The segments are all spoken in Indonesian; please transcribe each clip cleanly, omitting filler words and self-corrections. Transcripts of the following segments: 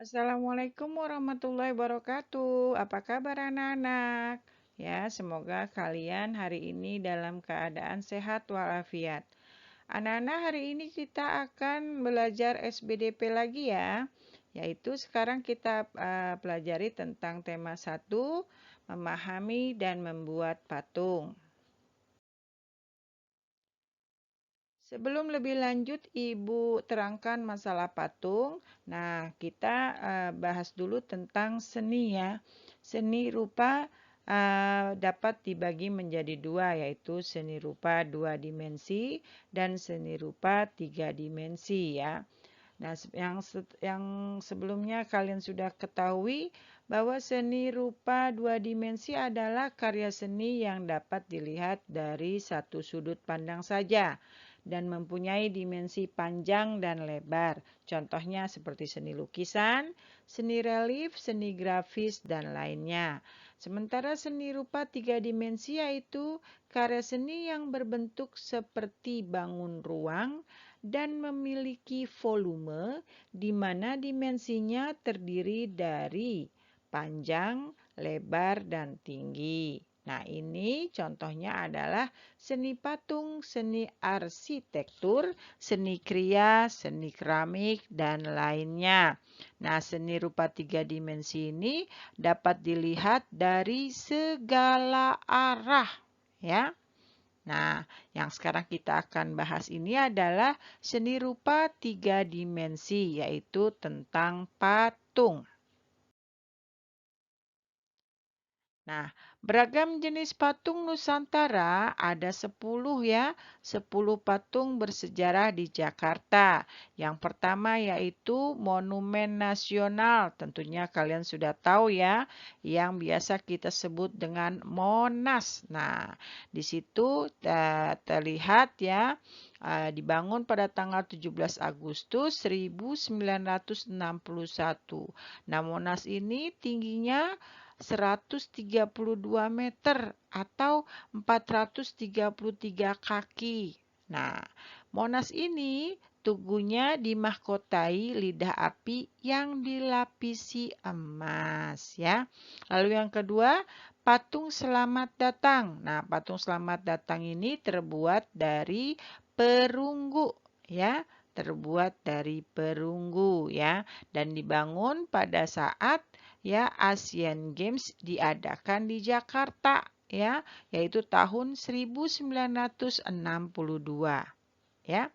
Assalamualaikum warahmatullahi wabarakatuh. Apa kabar anak-anak? Ya, semoga kalian hari ini dalam keadaan sehat walafiat. Anak-anak, hari ini kita akan belajar SBDP lagi ya. Yaitu sekarang kita pelajari tentang tema 1, memahami dan membuat patung. Sebelum lebih lanjut, Ibu terangkan masalah patung. Nah, kita bahas dulu tentang seni ya. Seni rupa dapat dibagi menjadi dua, yaitu seni rupa 2 dimensi dan seni rupa 3 dimensi ya. Nah, yang sebelumnya kalian sudah ketahui bahwa seni rupa 2 dimensi adalah karya seni yang dapat dilihat dari satu sudut pandang saja dan mempunyai dimensi panjang dan lebar. Contohnya seperti seni lukisan, seni relief, seni grafis, dan lainnya. Sementara seni rupa 3 dimensi yaitu karya seni yang berbentuk seperti bangun ruang dan memiliki volume di mana dimensinya terdiri dari panjang, lebar, dan tinggi. Nah, ini contohnya adalah seni patung, seni arsitektur, seni kriya, seni keramik, dan lainnya. Nah, seni rupa 3 dimensi ini dapat dilihat dari segala arah, ya. Nah, yang sekarang kita akan bahas ini adalah seni rupa 3 dimensi, yaitu tentang patung. Nah, beragam jenis patung Nusantara ada 10 ya, 10 patung bersejarah di Jakarta. Yang pertama yaitu Monumen Nasional, tentunya kalian sudah tahu ya, yang biasa kita sebut dengan Monas. Nah, di situ terlihat ya, dibangun pada tanggal 17 Agustus 1961. Nah, Monas ini tingginya 132 meter atau 433 kaki. Nah, Monas ini tugunya dimahkotai lidah api yang dilapisi emas ya. Lalu yang kedua, patung selamat datang. Nah, patung selamat datang ini terbuat dari perunggu ya, terbuat dari perunggu ya dan dibangun pada saat ya Asian Games diadakan di Jakarta ya, yaitu tahun 1962 ya.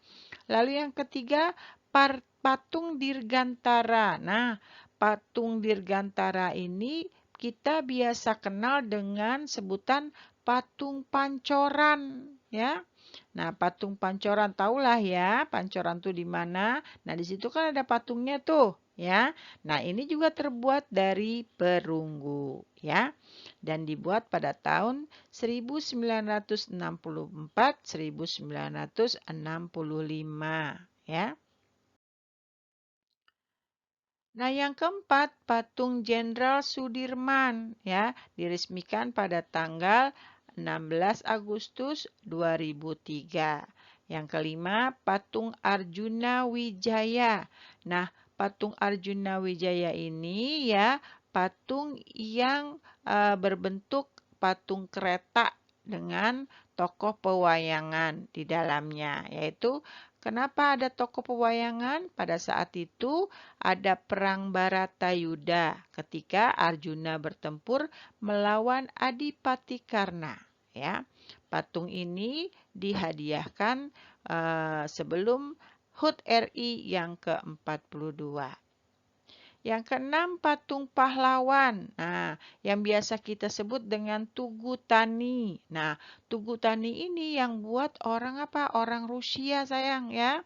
Lalu yang ketiga, patung Dirgantara. Nah, patung Dirgantara ini kita biasa kenal dengan sebutan patung Pancoran ya. Nah, patung Pancoran tahulah ya, Pancoran tuh di mana? Nah, di situ kan ada patungnya tuh, ya. Nah, ini juga terbuat dari perunggu, ya. Dan dibuat pada tahun 1964-1965, ya. Nah, yang keempat, patung Jenderal Sudirman ya, diresmikan pada tanggal 16 Agustus 2003. Yang kelima, patung Arjuna Wijaya. Nah, patung Arjuna Wijaya ini ya, patung yang berbentuk patung kereta dengan tokoh pewayangan di dalamnya, yaitu kenapa ada tokoh pewayangan? Pada saat itu ada perang Baratayuda ketika Arjuna bertempur melawan Adipati Karna. Ya, patung ini dihadiahkan sebelum HUT RI yang ke-42. Yang keenam, patung pahlawan. Nah, yang biasa kita sebut dengan Tugu Tani. Nah, Tugu Tani ini yang buat orang apa? Orang Rusia sayang ya.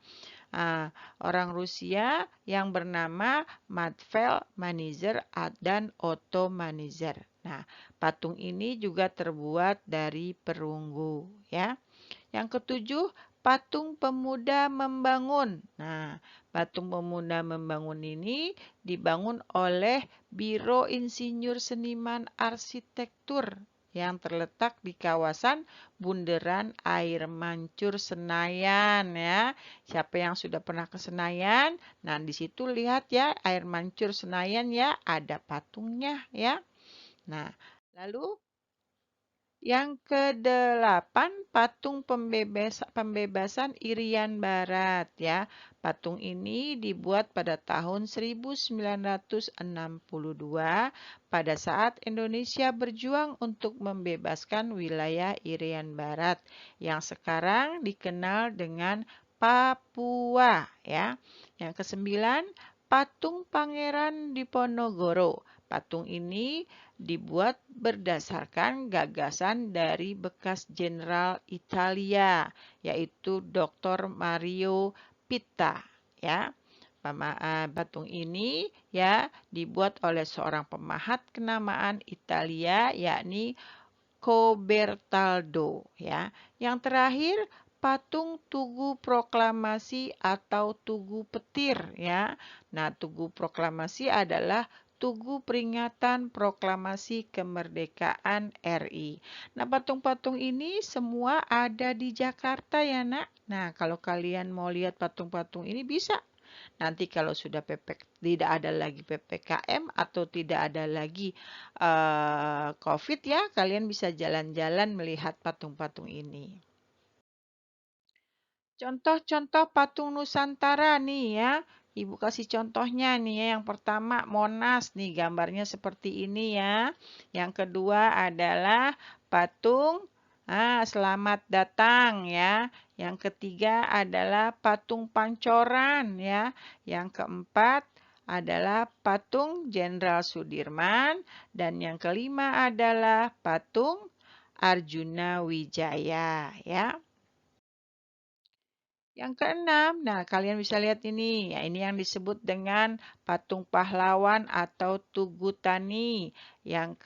Orang Rusia yang bernama Matvel Manizer dan Otto Manizer. Nah, patung ini juga terbuat dari perunggu ya. Yang ketujuh, patung pemuda membangun. Nah, patung pemuda membangun ini dibangun oleh Biro Insinyur Seniman Arsitektur yang terletak di kawasan Bundaran Air Mancur Senayan ya. Siapa yang sudah pernah ke Senayan? Nah, di situ lihat ya Air Mancur Senayan ya, ada patungnya ya. Nah, lalu yang kedelapan, patung pembebasan Irian Barat ya. Patung ini dibuat pada tahun 1962 pada saat Indonesia berjuang untuk membebaskan wilayah Irian Barat yang sekarang dikenal dengan Papua ya. Yang kesembilan, patung Pangeran Diponegoro. Patung ini dibuat berdasarkan gagasan dari bekas jenderal Italia, yaitu Dr. Mario Pitta. Ya, patung ini ya dibuat oleh seorang pemahat kenamaan Italia, yakni Cobertaldo. Ya, yang terakhir patung Tugu Proklamasi atau Tugu Petir. Ya, nah Tugu Proklamasi adalah Tugu Peringatan Proklamasi Kemerdekaan RI. Nah, patung-patung ini semua ada di Jakarta ya, Nak. Nah, kalau kalian mau lihat patung-patung ini bisa. Nanti kalau sudah tidak ada lagi PPKM atau tidak ada lagi COVID ya, kalian bisa jalan-jalan melihat patung-patung ini. Contoh-contoh patung Nusantara nih ya. Ibu kasih contohnya nih ya. Yang pertama Monas nih gambarnya seperti ini ya. Yang kedua adalah patung Selamat Datang ya. Yang ketiga adalah patung Pancoran ya. Yang keempat adalah patung Jenderal Sudirman dan yang kelima adalah patung Arjuna Wijaya ya. Yang keenam, nah kalian bisa lihat ini, ya ini yang disebut dengan patung pahlawan atau Tugu Tani. Yang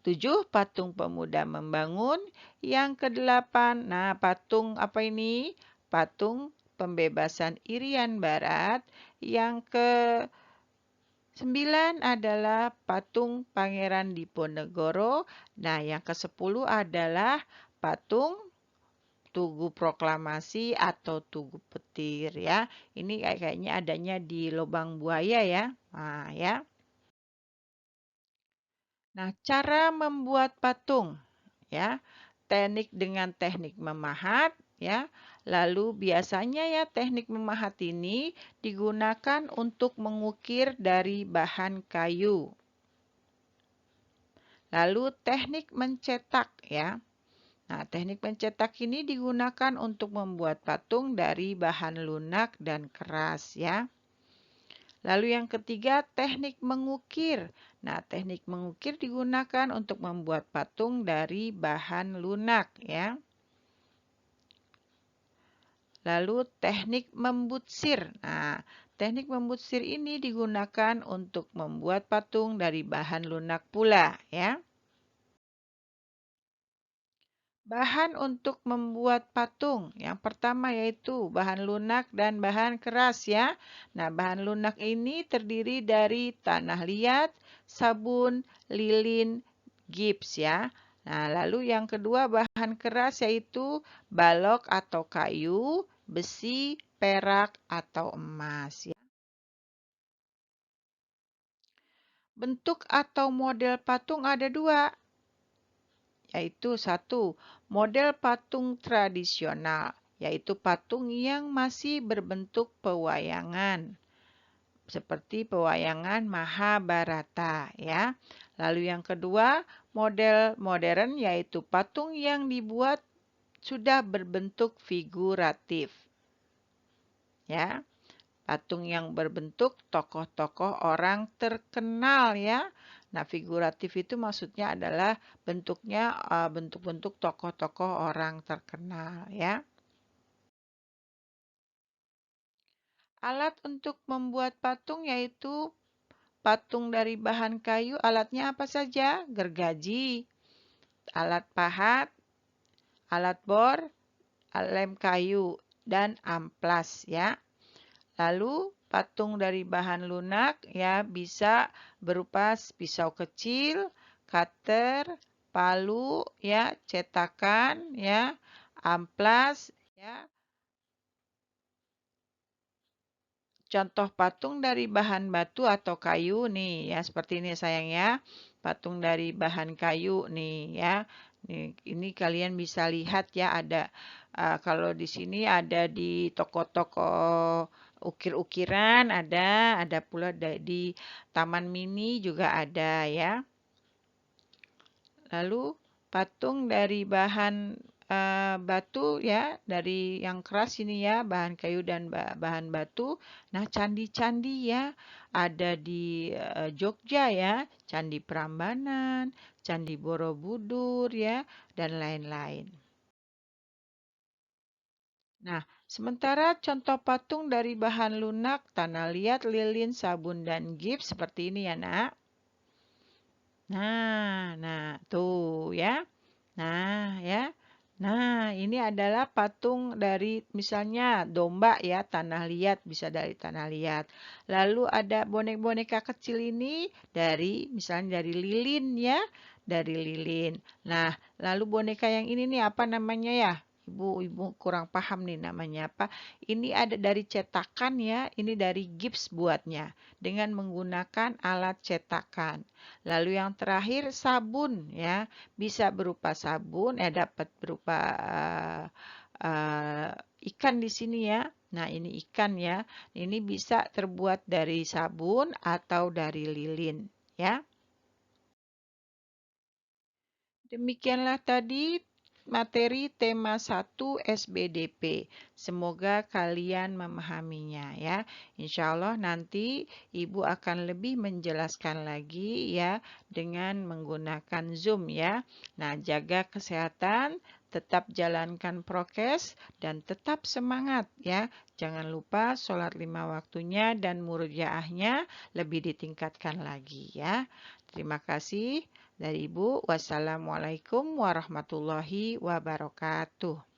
ketujuh, patung pemuda membangun. Yang kedelapan, nah patung apa ini? Patung pembebasan Irian Barat. Yang ke-9 adalah patung Pangeran Diponegoro. Nah, yang ke-10 adalah patung Tugu Proklamasi atau Tugu Petir ya. Ini kayaknya adanya di Lubang Buaya ya. Nah, ya. Nah, cara membuat patung ya. Teknik dengan teknik memahat ya. Lalu biasanya ya teknik memahat ini digunakan untuk mengukir dari bahan kayu. Lalu teknik mencetak ya. Nah, teknik mencetak ini digunakan untuk membuat patung dari bahan lunak dan keras ya. Lalu yang ketiga, teknik mengukir. Nah, teknik mengukir digunakan untuk membuat patung dari bahan lunak ya. Lalu teknik membutsir. Nah, teknik membutsir ini digunakan untuk membuat patung dari bahan lunak pula ya. Bahan untuk membuat patung. Yang pertama yaitu bahan lunak dan bahan keras ya. Nah, bahan lunak ini terdiri dari tanah liat, sabun, lilin, gips ya. Nah, lalu yang kedua bahan keras yaitu balok atau kayu, besi, perak atau emas ya. Bentuk atau model patung ada dua. Yaitu satu, model patung tradisional, yaitu patung yang masih berbentuk pewayangan, seperti pewayangan Mahabharata ya. Lalu yang kedua, model modern yaitu patung yang dibuat sudah berbentuk figuratif. Ya. Patung yang berbentuk tokoh-tokoh orang terkenal ya. Nah, figuratif itu maksudnya adalah bentuknya bentuk-bentuk tokoh-tokoh orang terkenal ya. Alat untuk membuat patung yaitu patung dari bahan kayu. Alatnya apa saja? Gergaji, alat pahat, alat bor, lem kayu, dan amplas ya. Lalu patung dari bahan lunak ya bisa berupa pisau kecil, cutter, palu, ya, cetakan, ya, amplas, ya. Contoh patung dari bahan batu atau kayu nih ya, seperti ini sayang ya. Patung dari bahan kayu nih ya. Ini kalian bisa lihat ya, ada kalau di sini ada di toko-toko ukir-ukiran ada pula di taman mini juga ada ya. Lalu patung dari bahan batu ya, dari yang keras ini ya, bahan kayu dan bahan batu. Nah, candi-candi ya, ada di Jogja ya, Candi Prambanan, Candi Borobudur ya, dan lain-lain. Nah, sementara contoh patung dari bahan lunak, tanah liat, lilin, sabun, dan gips seperti ini ya, Nak. Nah, tuh ya. Nah, ya. Nah, ini adalah patung dari misalnya domba ya, tanah liat, bisa dari tanah liat. Lalu ada boneka kecil ini dari misalnya dari lilin ya, dari lilin. Nah, lalu boneka yang ini nih apa namanya ya? Ibu kurang paham nih namanya apa. Ini ada dari cetakan ya, ini dari gips buatnya dengan menggunakan alat cetakan. Lalu yang terakhir sabun ya, bisa berupa sabun, dapat berupa uh, ikan di sini ya. Nah, ini ikan ya. Ini bisa terbuat dari sabun atau dari lilin ya. Demikianlah tadi materi tema 1 SBDP. Semoga kalian memahaminya ya. Insya Allah nanti Ibu akan lebih menjelaskan lagi ya dengan menggunakan Zoom ya. Nah, jaga kesehatan, tetap jalankan prokes dan tetap semangat ya. Jangan lupa sholat 5 waktunya dan murojaahnya lebih ditingkatkan lagi ya. Terima kasih. Dari Ibu, wassalamualaikum warahmatullahi wabarakatuh.